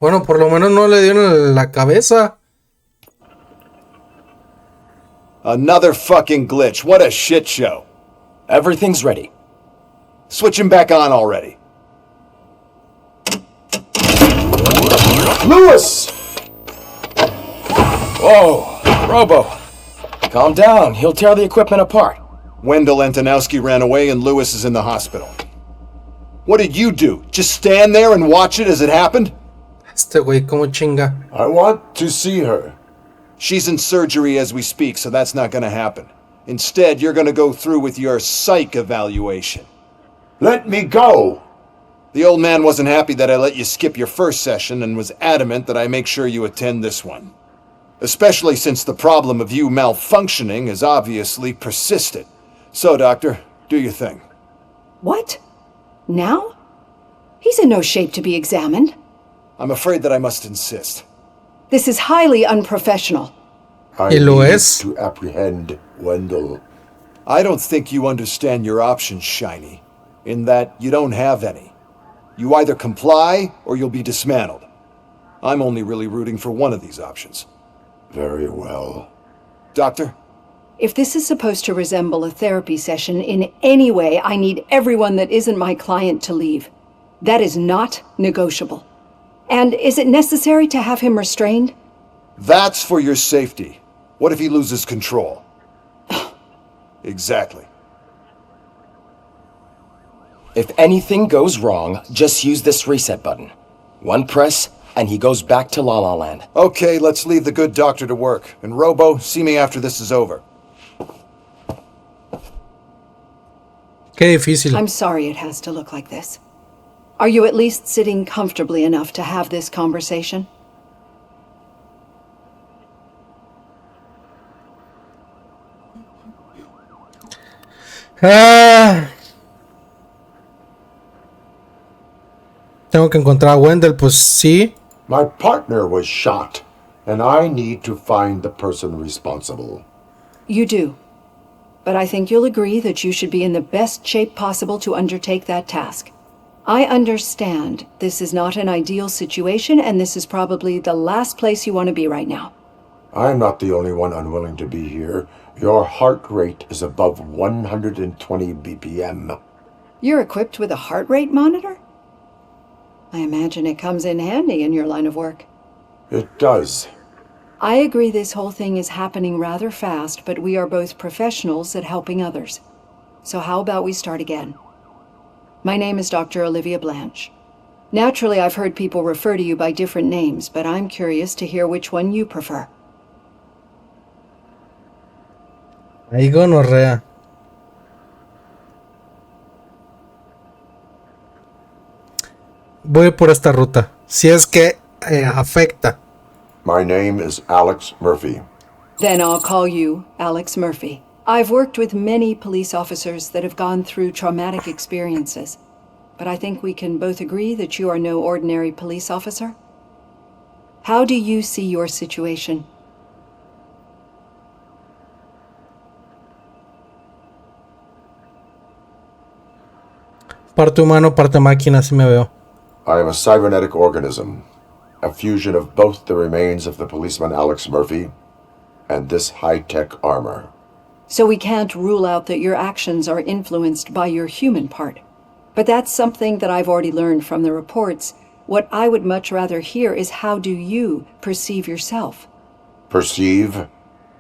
Bueno, por lo menos no le dieron en la cabeza. Another fucking glitch. What a shit show. Everything's ready. Switch him back on already. Lewis! Whoa, Robo. Calm down. He'll tear the equipment apart. Wendell Antonowski ran away and Lewis is in the hospital. What did you do? Just stand there and watch it as it happened? Este güey, como chinga. I want to see her. She's in surgery as we speak, so that's not gonna happen. Instead, you're gonna go through with your psych evaluation. Let me go! The old man wasn't happy that I let you skip your first session and was adamant that I make sure you attend this one. Especially since the problem of you malfunctioning has obviously persisted. So, Doctor, do your thing. What? Now? He's in no shape to be examined. I'm afraid that I must insist. This is highly unprofessional. I ¿Y lo need es? to apprehend Wendell. I don't think you understand your options, Shiny, in that you don't have any. You either comply or you'll be dismantled. I'm only really rooting for one of these options. Very well. Doctor? If this is supposed to resemble a therapy session in any way, I need everyone that isn't my client to leave. That is not negotiable. And is it necessary to have him restrained? That's for your safety. What if he loses control? Exactly. If anything goes wrong, just use this reset button. One press, and he goes back to La La Land. Okay, let's leave the good doctor to work. And Robo, see me after this is over. Qué difícil. I'm sorry it has to look like this. Are you at least sitting comfortably enough to have this conversation? Tengo que encontrar a Wendell, pues sí. My partner was shot, and I need to find the person responsible. You do. But I think you'll agree that you should be in the best shape possible to undertake that task. I understand this is not an ideal situation, and this is probably the last place you want to be right now. I'm not the only one unwilling to be here. Your heart rate is above 120 BPM. You're equipped with a heart rate monitor? I imagine it comes in handy in your line of work. It does. I agree this whole thing is happening rather fast, but we are both professionals at helping others. So how about we start again? My name is Dr. Olivia Blanche. Naturally, I've heard people refer to you by different names, but I'm curious to hear which one you prefer. Ahí gonorrea. Voy por esta ruta. Si es que afecta. My name is Alex Murphy. Then I'll call you Alex Murphy. I've worked with many police officers that have gone through traumatic experiences, but I think we can both agree that you are no ordinary police officer. How do you see your situation? Parte humano, parte máquina, así me veo. I am a cybernetic organism, a fusion of both the remains of the policeman Alex Murphy and this high-tech armor. So we can't rule out that your actions are influenced by your human part. But that's something that I've already learned from the reports. What I would much rather hear is how do you perceive yourself? Perceive?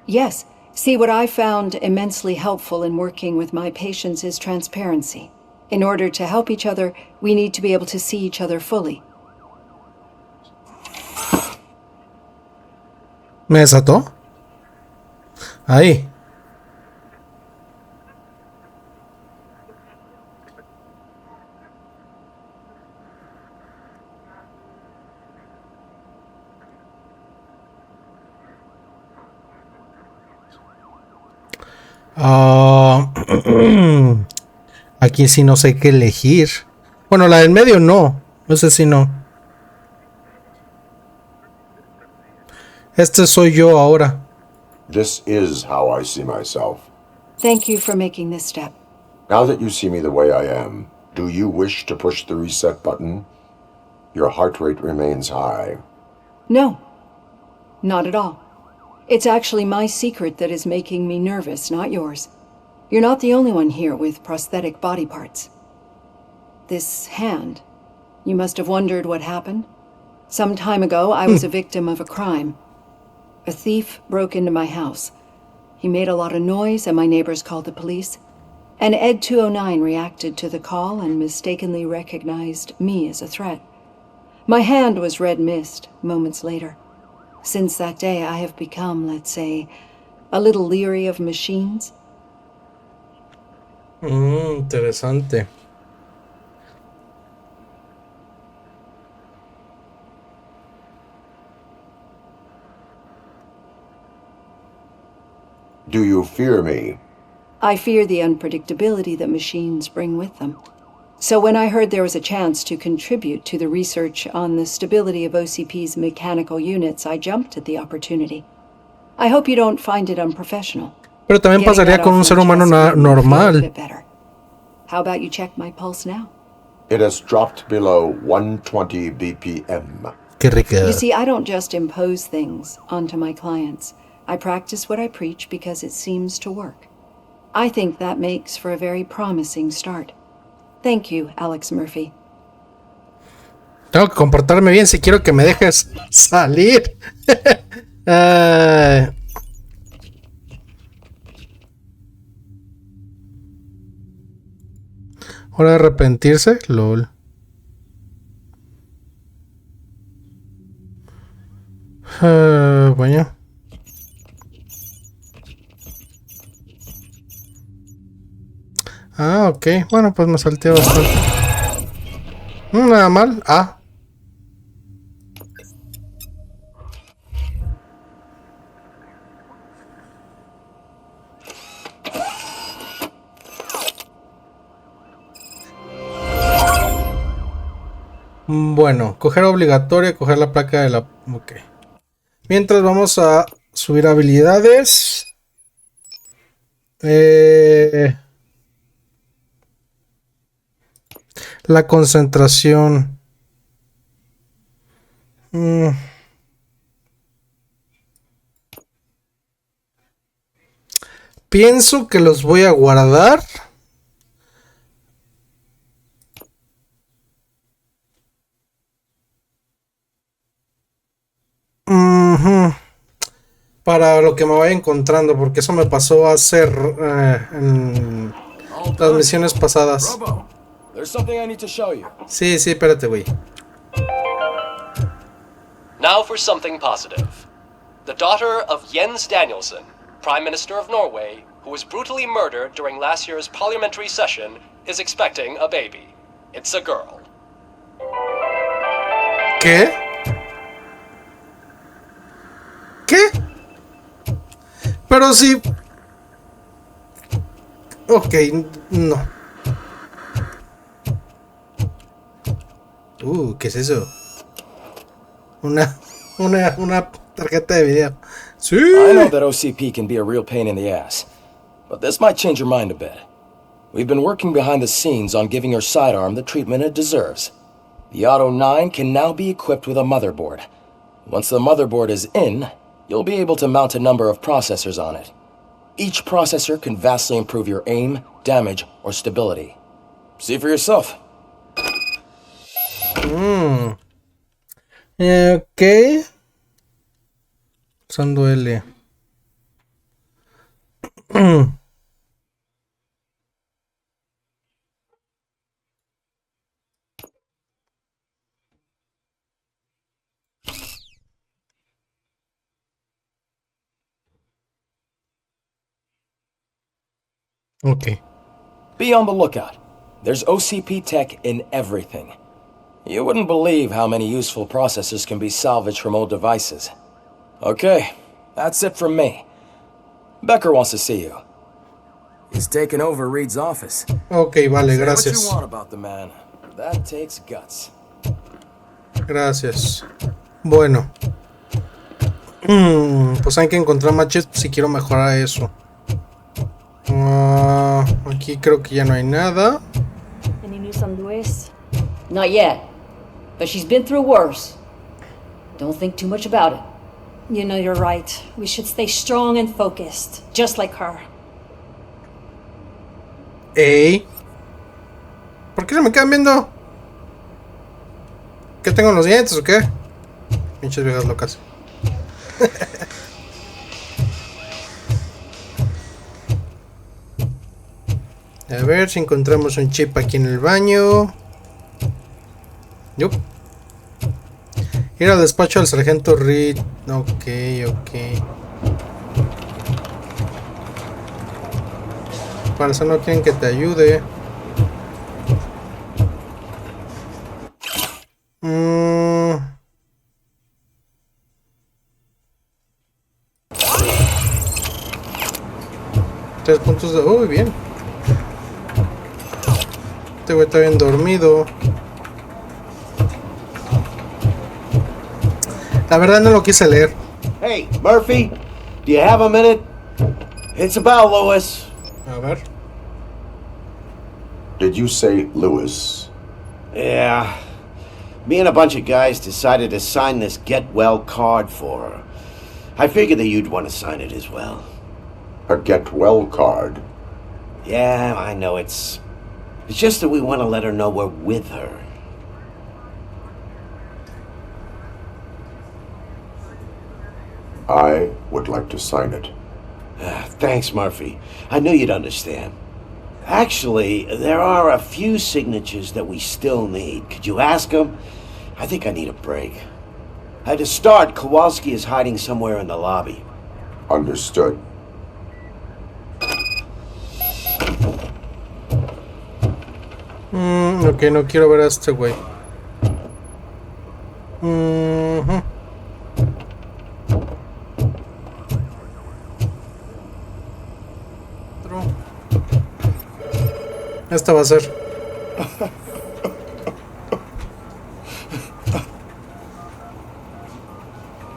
Yes. See, what I found immensely helpful in working with my patients is transparency. In order to help each other, we need to be able to see each other fully. ¿Me desató? Ahí. Aquí sí no sé qué elegir. Bueno, la del medio no. No sé si no. Este soy yo ahora. This is how I see myself. Thank you for making this step. Now that you see me the way I am, do you wish to push the reset button? Your heart rate remains high. No, not at all. It's actually my secret that is making me nervous, not yours. You're not the only one here with prosthetic body parts. This hand, you must have wondered what happened. Some time ago, I was a victim of a crime. A thief broke into my house. He made a lot of noise and my neighbors called the police. And Ed 209 reacted to the call and mistakenly recognized me as a threat. My hand was red mist moments later. Since that day, I have become, let's say, a little leery of machines. Interesante. Do you fear me? I fear the unpredictability that machines bring with them. So when I heard there was a chance to contribute to the research on the stability of OCP's mechanical units, I jumped at the opportunity. I hope you don't find it unprofessional. Pero también pasaría con un ser humano normal. How about you check my pulse now? It has dropped below 120 BPM. Qué rica. You see, I don't just impose things onto my clients. I practice what I preach because it seems to work. I think that makes for a very promising start. Thank you, Alex Murphy. Tengo que comportarme bien si quiero que me dejes salir. Hora de arrepentirse, lol. Bueno. Ah, ok. Bueno, pues me salté bastante. Nada mal. Ah. Bueno, coger obligatorio, coger la placa de la... Ok. Mientras vamos a subir habilidades. La concentración. Pienso que los voy a guardar. Para lo que me vaya encontrando, porque eso me pasó a hacer en las misiones pasadas. Sí, espérate, güey. Now for something positive. The daughter of Jens Danielson, Prime Minister of Norway, who was brutally murdered during last year's parliamentary session, is expecting a baby. It's a girl. ¿Qué? ¿Qué? Pero sí. Ok, no. ¿Qué es eso? Una tarjeta de video. Sí. I know that OCP can be a real pain in the ass, but this might change your mind a bit. We've been working behind the scenes on giving her sidearm the treatment it deserves. The Auto 9 can now be equipped with a motherboard. Once the motherboard is in, you'll be able to mount a number of processors on it. Each processor can vastly improve your aim, damage, or stability. See for yourself. Ok. Usando L. Okay. Be on the lookout. There's OCP tech in everything. You wouldn't believe how many useful processors can be salvaged from old devices. Okay, that's it from me. Becker wants to see you. He's taken over Reed's office. Okay, vale, gracias. Say what you want about the man. That takes guts. Gracias. Bueno. Pues hay que encontrar matches si quiero mejorar eso. Aquí creo que ya no hay nada. Any news on Luis? Not yet. but she's been through worse. Don't think too much about it. You know, you're right. We should stay strong and focused, just like her. Ey. ¿Por qué se me quedan viendo? ¿Qué tengo en los dientes o qué? Pinches viejas locas. A ver si encontramos un chip aquí en el baño. Yup. Ir al despacho del sargento Reed. Ok. Para eso no quieren que te ayude. Tres puntos de... Uy, bien. Este güey está bien dormido. La verdad no lo quise leer. Hey, Murphy, do you have a minute? It's about Lewis. A ver. Did you say Lewis? Yeah. Me and a bunch of guys decided to sign this get well card for her. I figured that you'd want to sign it as well. A get well card? Yeah, I know it's just that we want to let her know we're with her. I would like to sign it. Thanks, Murphy. I knew you'd understand. Actually, there are a few signatures that we still need. Could you ask them? I think I need a break. To start, Kowalski is hiding somewhere in the lobby. Understood. Ok, no quiero ver a este güey. Esta va a ser.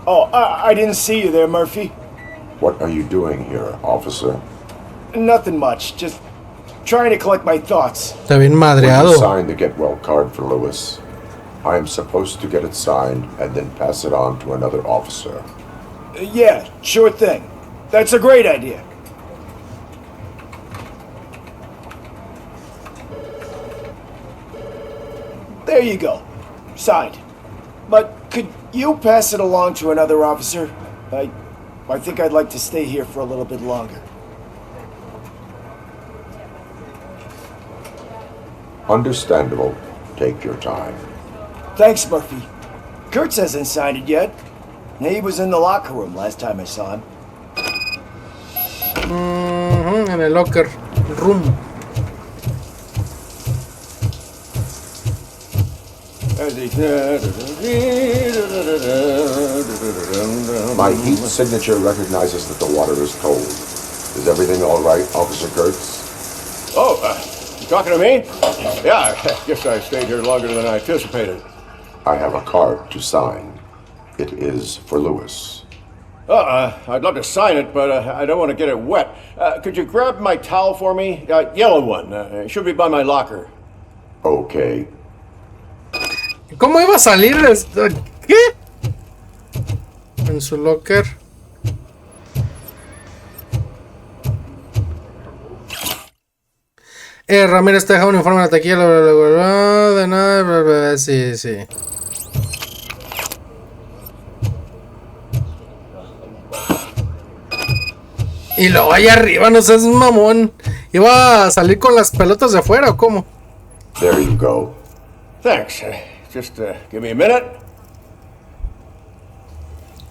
Oh, I didn't see you there, Murphy. What are you doing here, officer? Nothing much, just trying to collect my thoughts. Está bien Will madreado. you sign the get well card for Lewis? I am supposed to get it signed and then pass it on to another officer. Yeah, sure thing. That's a great idea. There you go. Signed. But could you pass it along to another officer? I think I'd like to stay here for a little bit longer. Understandable. Take your time. Thanks, Murphy. Kurtz hasn't signed it yet. He was in the locker room last time I saw him. En el locker room. My heat signature recognizes that the water is cold. Is everything all right, Officer Kurtz? Oh, you talking to me? Yeah, I guess I stayed here longer than I anticipated. I have a card to sign. It is for Lewis. I'd love to sign it, but I don't want to get it wet. Could you grab my towel for me? Yellow one. It should be by my locker. Okay. ¿Cómo iba a salir esto? ¿Qué? En su locker. Ramírez te deja un informe de la taquilla, bla, bla, bla, bla, de nada, bla, bla, sí, sí. Y luego allá arriba, no seas mamón. ¿Iba a salir con las pelotas de afuera o cómo? There you go. Thanks. Just give me a minute.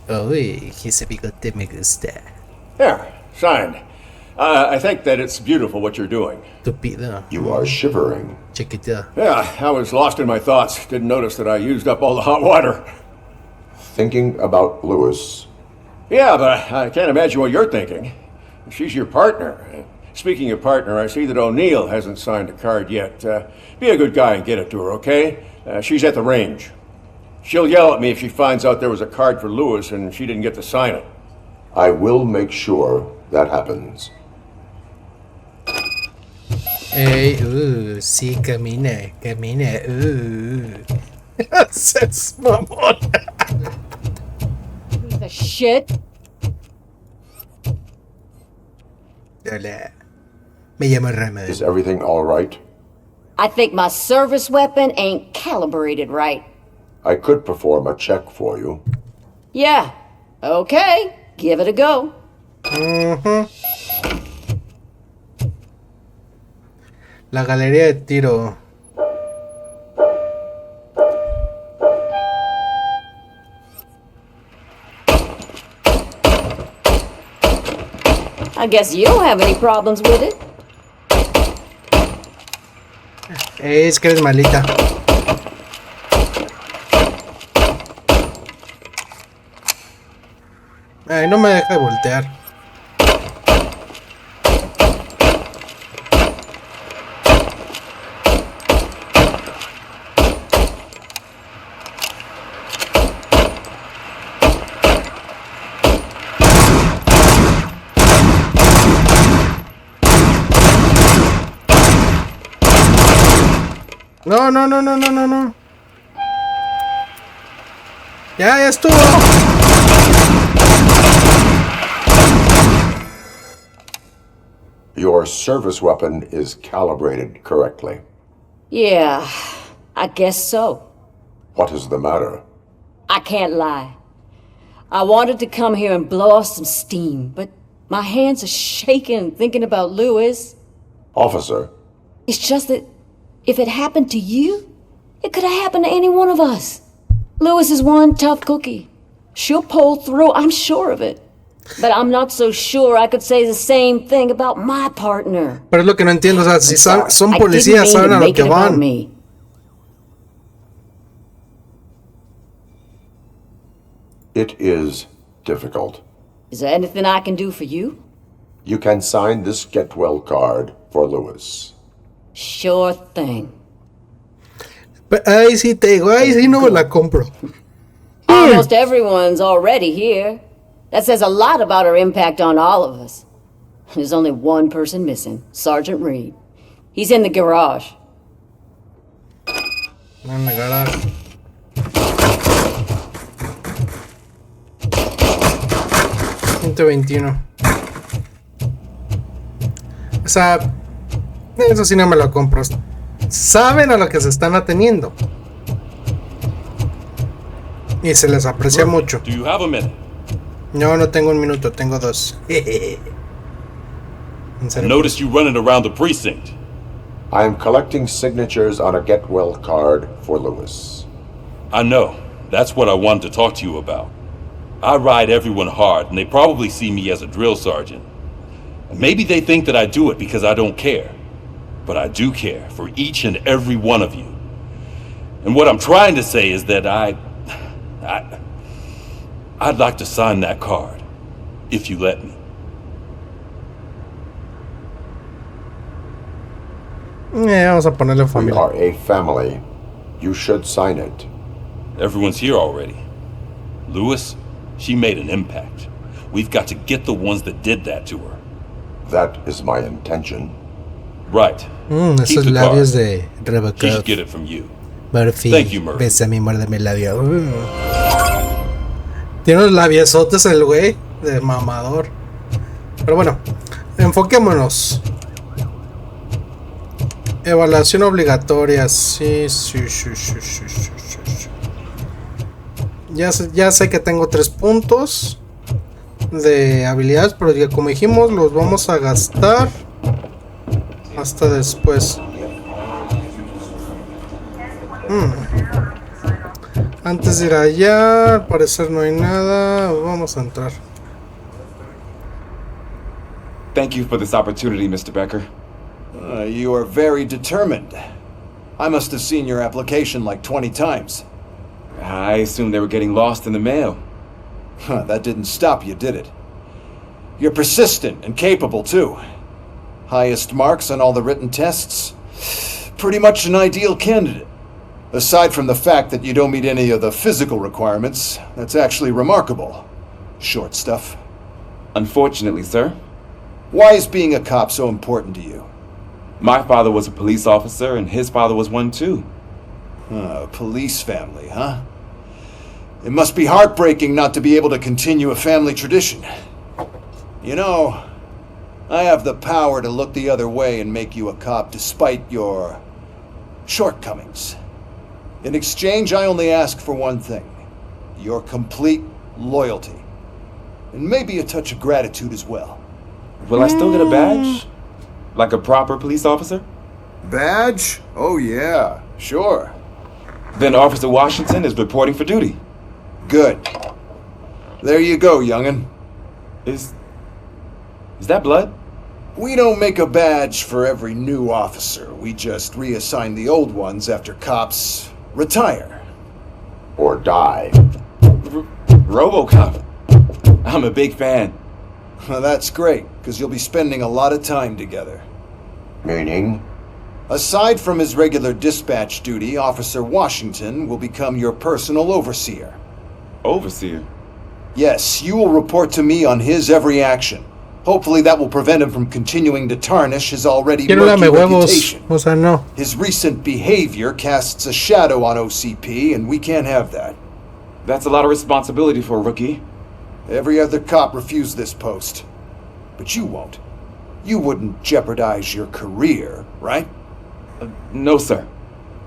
Uy, ese bigote me gusta. There, signed. I think that it's beautiful what you're doing. Tupido. You are shivering. Chiquita. Yeah, I was lost in my thoughts. Didn't notice that I used up all the hot water. Thinking about Lewis. Yeah, but I can't imagine what you're thinking. She's your partner. Speaking of partner, I see that O'Neill hasn't signed a card yet. Be a good guy and get it to her, okay? She's at the range. She'll yell at me if she finds out there was a card for Lewis and she didn't get to sign it. I will make sure that happens. Ey, sí, camina, camina. Seas mamón. Piece of shit. Hola. Me llamo Remedy. Is everything all right? I think my service weapon ain't calibrated right. I could perform a check for you. Yeah. Okay. Give it a go. La galería de tiro. I guess you don't have any problems with it. Es que eres malita. Ay, no me deja de voltear. No, no, no, no, no, no, no. Ya estuvo. Your service weapon is calibrated correctly. Yeah, I guess so. What is the matter? I can't lie. I wanted to come here and blow off some steam, but my hands are shaking thinking about Lewis. Officer, It's just that if it happened to you, it could have happened to any one of us. Lewis is one tough cookie. She'll pull through, I'm sure of it. But I'm not so sure I could say the same thing about my partner. Pero es lo que no entiendo, o sea, si son I policías, didn't mean saben to a lo make que it about van. me. it is difficult. Is there anything I can do for you? You can sign this get well card for Lewis. Sure thing. Ay, sí te digo, ay, sí no me la compro. Almost everyone's already here. That says a lot about her impact on all of us. There's only one person missing, Sergeant Reed. He's in the garage. En la garage. $121. O sea, eso sí no me lo compro. Saben a lo que se están ateniendo. Y se les aprecia mucho. Do you have a minute? No, no tengo un minuto, tengo dos. I noticed you running around the precinct. I am collecting signatures on a get well card for Lewis. I know. That's what I wanted to talk to you about. I ride everyone hard, and they probably see me as a drill sergeant. Maybe they think that I do it because I don't care. But I do care for each and every one of you. And what I'm trying to say is that I'd like to sign that card, if you let me. Vamos a ponerle We familia. are a family. You should sign it. Everyone's here already. Lewis, she made an impact. We've got to get the ones that did that to her. That is my intention. Right. Keep Esos the labios card. de She Robocop. should get it from you. Murphy, Thank you, Murphy. bésame, muérdeme el labio. Tiene unos labiosotes el güey de mamador. Pero bueno, enfoquémonos. Evaluación obligatoria. Sí. Ya sé que tengo 3 puntos de habilidades, pero ya como dijimos, los vamos a gastar hasta después. Antes de ir allá, al parecer no hay nada. Vamos a entrar. Thank you for this opportunity, Mr. Becker. You are very determined. I must have seen your application like 20 times. I assumed they were getting lost in the mail. That didn't stop you, did it? You're persistent and capable, too. Highest marks on all the written tests. Pretty much an ideal candidate. Aside from the fact that you don't meet any of the physical requirements, that's actually remarkable. Short stuff. Unfortunately, sir. Why is being a cop so important to you? My father was a police officer, and his father was one too. Police family, huh? It must be heartbreaking not to be able to continue a family tradition. You know, I have the power to look the other way and make you a cop despite your shortcomings. In exchange, I only ask for one thing. Your complete loyalty. And maybe a touch of gratitude as well. Will I still get a badge? Like a proper police officer? Badge? Oh yeah, sure. Then Officer Washington is reporting for duty. Good. There you go, young'un. Is that blood? We don't make a badge for every new officer. We just reassign the old ones after cops retire. Or die. Robocop. I'm a big fan. Well, that's great, because you'll be spending a lot of time together. Meaning? Aside from his regular dispatch duty, Officer Washington will become your personal overseer. Overseer? Yes, you will report to me on his every action. Hopefully that will prevent him from continuing to tarnish his already murky reputation. O sea, no. His recent behavior casts a shadow on OCP, and we can't have that. That's a lot of responsibility for a rookie. Every other cop refused this post. But you won't. You wouldn't jeopardize your career, right? No, sir.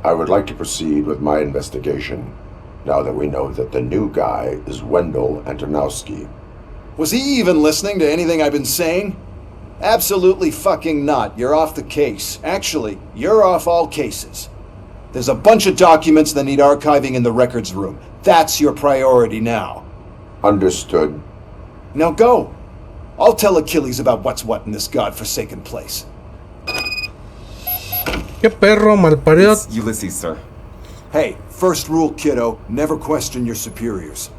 I would like to proceed with my investigation, now that we know that the new guy is Wendell Antonowski. Was he even listening to anything I've been saying? Absolutely fucking not. You're off the case. Actually, you're off all cases. There's a bunch of documents that need archiving in the records room. That's your priority now. Understood. Now go. I'll tell Achilles about what's what in this godforsaken place. Qué perro malparido. It's Ulysses, sir. Hey, first rule, kiddo, never question your superiors.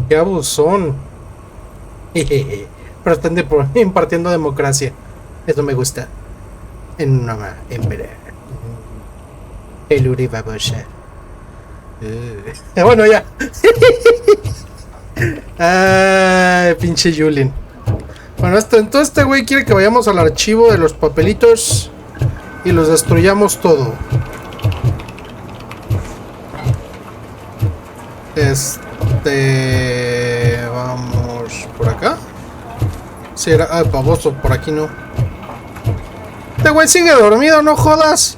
Qué abusón. Pero están impartiendo democracia. Eso me gusta. En una hembra. El Uri babosa. Bueno, ya. Ay, pinche Julien. Bueno, entonces este güey quiere que vayamos al archivo de los papelitos y los destruyamos todo. Vamos por acá. Sí, era. Ah, baboso, por aquí no. Este güey sigue dormido, no jodas.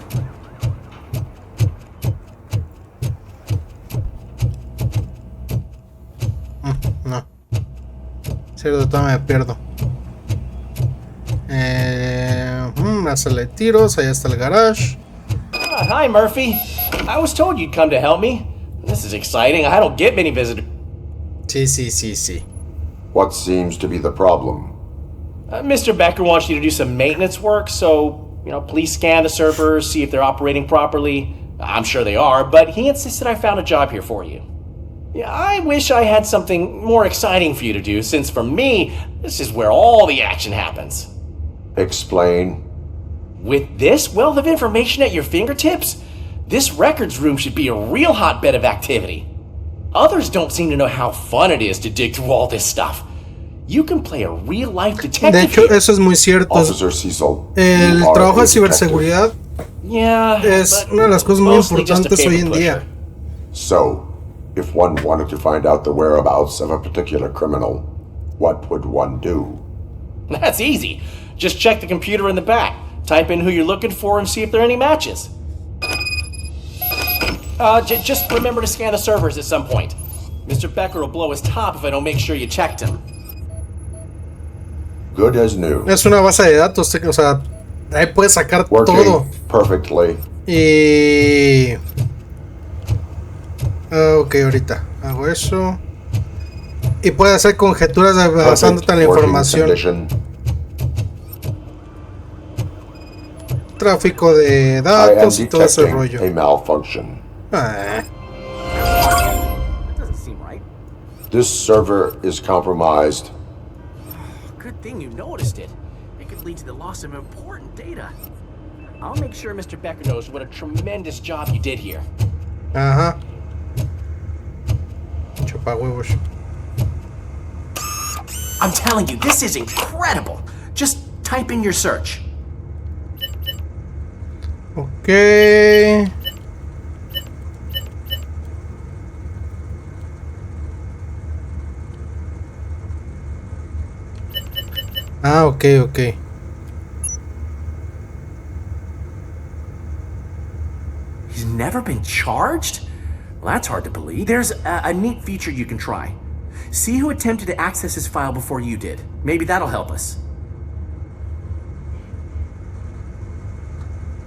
No. Cierto, todavía me pierdo. Hacerle tiros, allá está el garage. Hi, Murphy. I was told you'd come to help me. This is exciting. I don't get many visitors. Sí. What seems to be the problem? Mr. Becker wants you to do some maintenance work, so, please scan the servers, see if they're operating properly. I'm sure they are, but he insisted I found a job here for you. Yeah, I wish I had something more exciting for you to do, since for me, this is where all the action happens. Explain. With this wealth of information at your fingertips, this records room should be a real hotbed of activity. Others don't seem to know how fun it is to dig through all this stuff. You can play a real-life detective. De hecho, eso es muy cierto. Officer Cecil, el trabajo de ciberseguridad es una de las cosas muy importantes hoy en día. So, if one wanted to find out the whereabouts of a particular criminal, what would one do? That's easy. Just check the computer in the back. Type in who you're looking for and see if there are any matches. Just remember to scan the servers at some point. Mr. Becker will blow his top if I don't make sure you checked him. Good as new. Es una base de datos, o sea, ahí puedes sacar todo. Perfectly. Y... ok, ahorita hago eso. Y puedes hacer conjeturas basándote en la información. Tráfico de datos y todo ese rollo. A malfunction. That doesn't seem right. This server is compromised. Good thing you noticed it. It could lead to the loss of important data. I'll make sure Mr. Becker knows what a tremendous job you did here. Ajá. Chupa huevos. I'm telling you, this is incredible. Just type in your search. Ok. Ah, ok, ok. He's never been charged? Well, that's hard to believe. There's a neat feature you can try. See who attempted to access his file before you did. Maybe that'll help us.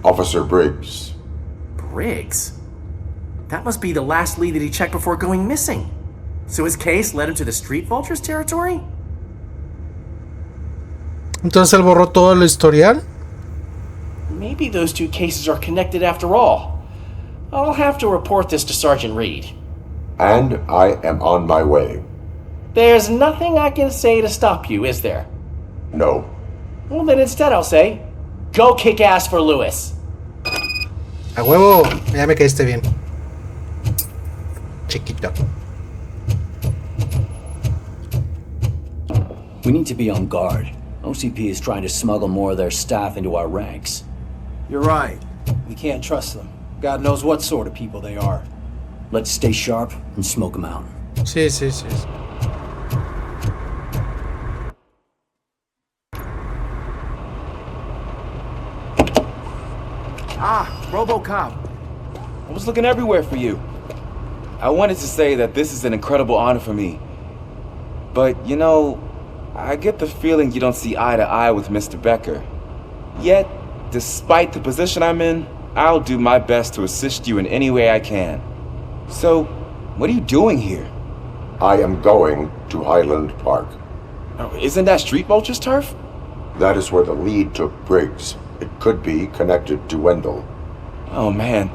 Officer Briggs. Briggs? That must be the last lead that he checked before going missing. So his case led him to the Street Vultures territory? Entonces él borró todo el historial. Maybe those two cases are connected after all. I'll have to report this to Sergeant Reed. And I am on my way. There's nothing I can say to stop you, is there? No. Well, then instead I'll say, go kick ass for Lewis. A huevo, ya me caíste bien. Chiquito. We need to be on guard. OCP is trying to smuggle more of their staff into our ranks. You're right. We can't trust them. God knows what sort of people they are. Let's stay sharp and smoke them out. Sí, sí, sí. Ah, Robocop. I was looking everywhere for you. I wanted to say that this is an incredible honor for me. But, you know, I get the feeling you don't see eye to eye with Mr. Becker. Yet, despite the position I'm in, I'll do my best to assist you in any way I can. So, what are you doing here? I am going to Highland Park. Oh, isn't that Street Vulture's turf? That is where the lead took Briggs. It could be connected to Wendell. Oh, man.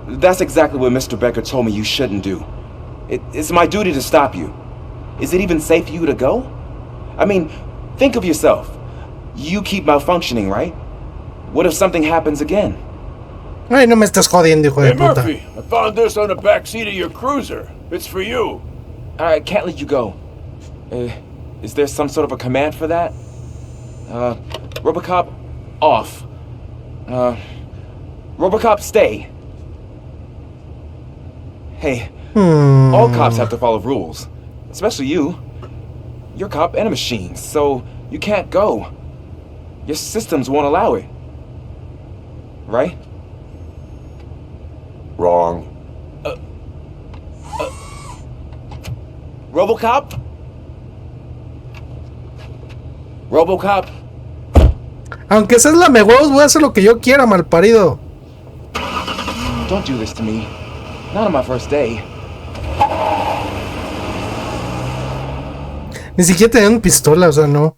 That's exactly what Mr. Becker told me you shouldn't do. It's my duty to stop you. Is it even safe for you to go? I mean, think of yourself. You keep malfunctioning, right? What if something happens again? Ay, no me estás jodiendo, hijo de Hey, puta. Murphy, I found this on the back seat of your cruiser. It's for you. I can't let you go. Is there some sort of a command for that? Robocop, off. Robocop, stay. Hey, all cops have to follow rules. Especially you. You're a cop and a machine, so you can't go. Your systems won't allow it. Right? Wrong. Robocop? Robocop? Aunque seas la huevos, voy a hacer lo que yo quiera, malparido. Don't do this to me. Not on my first day. Ni siquiera tenían pistola, o sea, no.